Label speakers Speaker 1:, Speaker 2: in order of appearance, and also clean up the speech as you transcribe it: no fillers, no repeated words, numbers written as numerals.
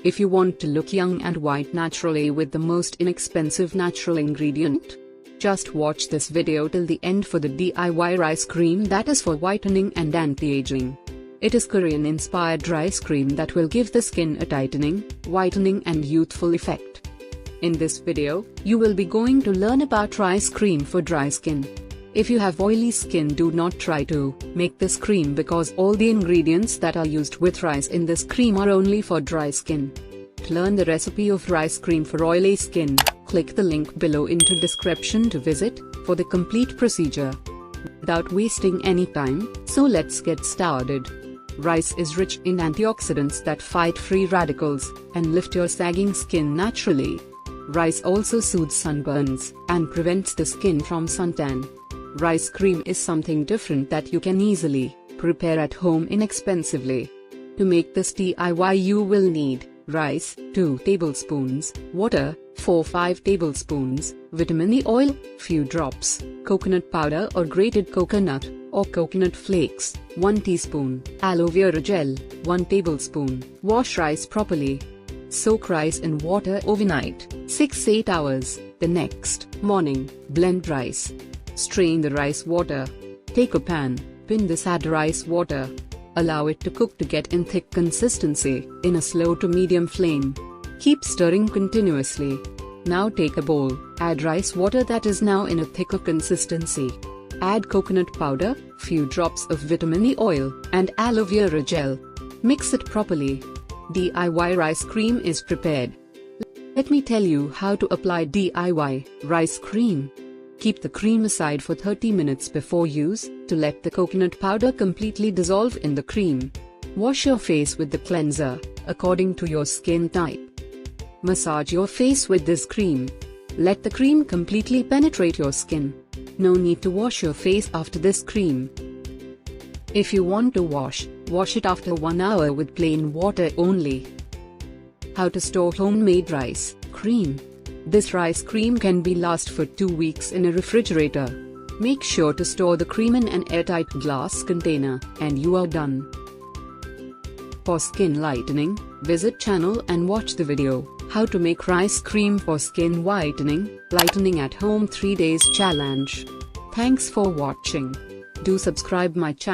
Speaker 1: If you want to look young and white naturally with the most inexpensive natural ingredient, just watch this video till the end for the DIY rice cream that is for whitening and anti-aging. It is Korean-inspired rice cream that will give the skin a tightening, whitening and youthful effect. In this video, you will be going to learn about rice cream for dry skin. If you have oily skin, do not try to make this cream because all the ingredients that are used with rice in this cream are only for dry skin. To learn the recipe of rice cream for oily skin, click the link below into description to visit for the complete procedure. Without wasting any time, so let's get started. Rice is rich in antioxidants that fight free radicals and lift your sagging skin naturally. Rice also soothes sunburns and prevents the skin from suntan. Rice cream is something different that you can easily prepare at home inexpensively. To make this DIY, you will need rice, 2 tablespoons, water, 4-5 tablespoons, vitamin E oil, few drops, coconut powder or grated coconut or coconut flakes, 1 teaspoon, aloe vera gel, 1 tablespoon. Wash rice properly. Soak rice in water overnight, 6-8 hours. The next morning, blend rice. Strain the rice water. Take a pan, pin this, add rice water. Allow it to cook to get in thick consistency, in a slow to medium flame. Keep stirring continuously. Now take a bowl, add rice water that is now in a thicker consistency. Add coconut powder, few drops of vitamin E oil, and aloe vera gel. Mix it properly. DIY rice cream is prepared. Let me tell you how to apply DIY rice cream. Keep the cream aside for 30 minutes before use, to let the coconut powder completely dissolve in the cream. Wash your face with the cleanser, according to your skin type. Massage your face with this cream. Let the cream completely penetrate your skin. No need to wash your face after this cream. If you want to wash it after 1 hour with plain water only. How to store homemade rice cream. This rice cream can be last for 2 weeks in a refrigerator. Make sure to store the cream in an airtight glass container, and you are done. For skin lightening, visit channel and watch the video, how to make rice cream for skin whitening, lightening at home 3 days challenge. Thanks for watching. Do subscribe my channel.